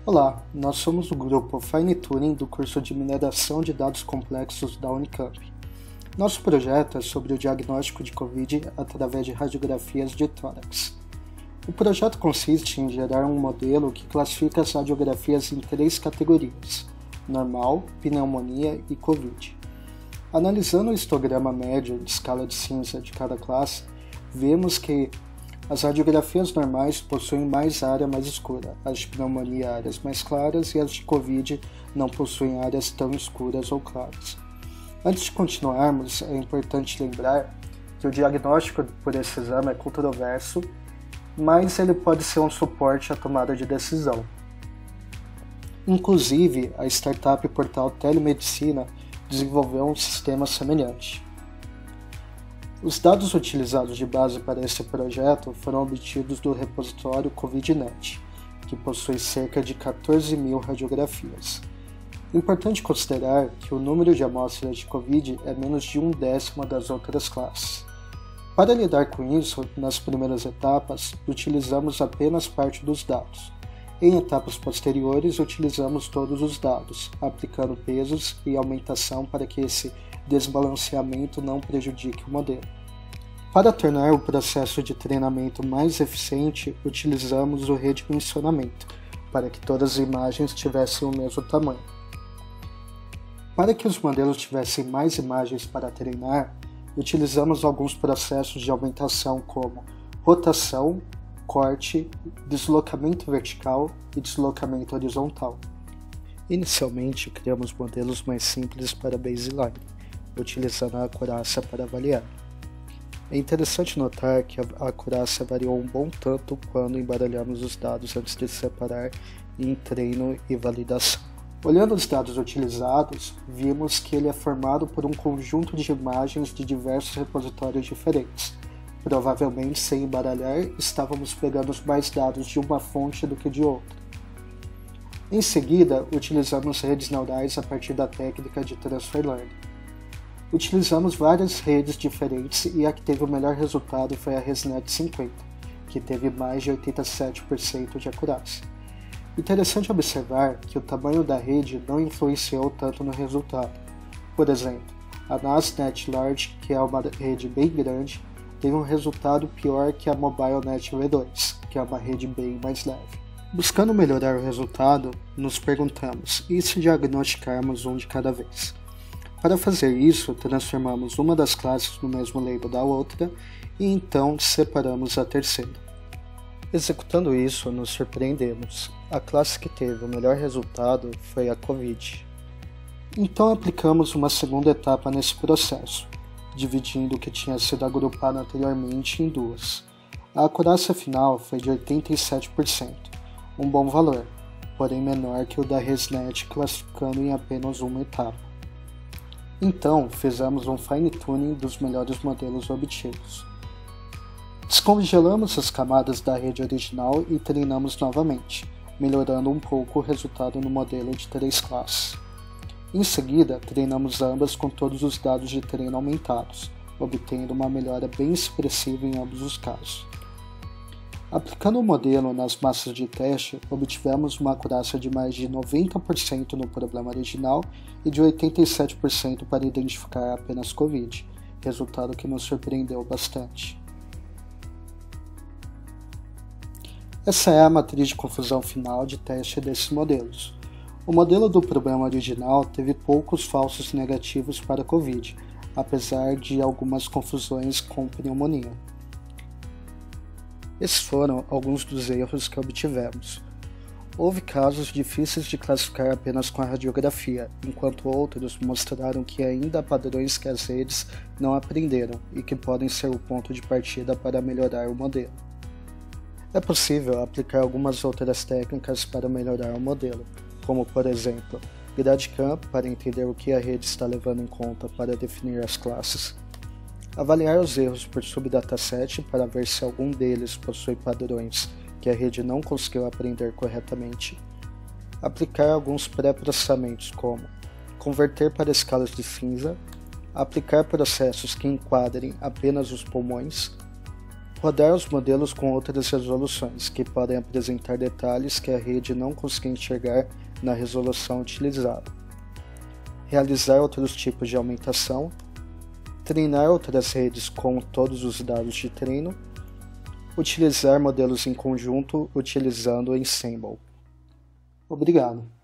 Olá, nós somos o grupo Fine Tuning do curso de Mineração de Dados Complexos da Unicamp. Nosso projeto é sobre o diagnóstico de COVID através de radiografias de tórax. O projeto consiste em gerar um modelo que classifica as radiografias em 3 categorias: normal, pneumonia e COVID. Analisando o histograma médio de escala de cinza de cada classe, vemos que as radiografias normais possuem mais área mais escura, as de pneumonia áreas mais claras e as de COVID não possuem áreas tão escuras ou claras. Antes de continuarmos, é importante lembrar que o diagnóstico por esse exame é controverso, mas ele pode ser um suporte à tomada de decisão. Inclusive, a startup Portal Telemedicina desenvolveu um sistema semelhante. Os dados utilizados de base para esse projeto foram obtidos do repositório CovidNet, que possui cerca de 14.000 radiografias. Importante considerar que o número de amostras de COVID é menos de 1/10 das outras classes. Para lidar com isso, nas primeiras etapas, utilizamos apenas parte dos dados. Em etapas posteriores, utilizamos todos os dados, aplicando pesos e aumentação para que esse desbalanceamento não prejudique o modelo. Para tornar o processo de treinamento mais eficiente, utilizamos o redimensionamento, para que todas as imagens tivessem o mesmo tamanho. Para que os modelos tivessem mais imagens para treinar, utilizamos alguns processos de aumentação como rotação, corte, deslocamento vertical e deslocamento horizontal. Inicialmente, criamos modelos mais simples para baseline, utilizando a acurácia para avaliar. É interessante notar que a acurácia variou um bom tanto quando embaralhamos os dados antes de separar em treino e validação. Olhando os dados utilizados, vimos que ele é formado por um conjunto de imagens de diversos repositórios diferentes. Provavelmente, sem embaralhar, estávamos pegando mais dados de uma fonte do que de outra. Em seguida, utilizamos redes neurais a partir da técnica de Transfer Learning. Utilizamos várias redes diferentes e a que teve o melhor resultado foi a ResNet 50, que teve mais de 87% de acurácia. Interessante observar que o tamanho da rede não influenciou tanto no resultado. Por exemplo, a NASNet Large, que é uma rede bem grande, teve um resultado pior que a MobileNet V2, que é uma rede bem mais leve. Buscando melhorar o resultado, nos perguntamos: e se diagnosticarmos um de cada vez? Para fazer isso, transformamos uma das classes no mesmo label da outra e então separamos a terceira. Executando isso, nos surpreendemos. A classe que teve o melhor resultado foi a COVID. Então aplicamos uma segunda etapa nesse processo, dividindo o que tinha sido agrupado anteriormente em duas. A acurácia final foi de 87%, um bom valor, porém menor que o da ResNet, classificando em apenas uma etapa. Então, fizemos um fine-tuning dos melhores modelos obtidos. Descongelamos as camadas da rede original e treinamos novamente, melhorando um pouco o resultado no modelo de 3 classes. Em seguida, treinamos ambas com todos os dados de treino aumentados, obtendo uma melhora bem expressiva em ambos os casos. Aplicando o modelo nas massas de teste, obtivemos uma acurácia de mais de 90% no problema original e de 87% para identificar apenas COVID, resultado que nos surpreendeu bastante. Essa é a matriz de confusão final de teste desses modelos. O modelo do problema original teve poucos falsos negativos para COVID, apesar de algumas confusões com pneumonia. Esses foram alguns dos erros que obtivemos. Houve casos difíceis de classificar apenas com a radiografia, enquanto outros mostraram que ainda há padrões que as redes não aprenderam e que podem ser o ponto de partida para melhorar o modelo. É possível aplicar algumas outras técnicas para melhorar o modelo, como por exemplo, GradCam para entender o que a rede está levando em conta para definir as classes, avaliar os erros por subdataset para ver se algum deles possui padrões que a rede não conseguiu aprender corretamente, aplicar alguns pré-processamentos como converter para escalas de cinza, aplicar processos que enquadrem apenas os pulmões, Rodar os modelos com outras resoluções, que podem apresentar detalhes que a rede não consegue enxergar na resolução utilizada. Realizar outros tipos de aumentação. Treinar outras redes com todos os dados de treino. Utilizar modelos em conjunto utilizando o Ensemble. Obrigado.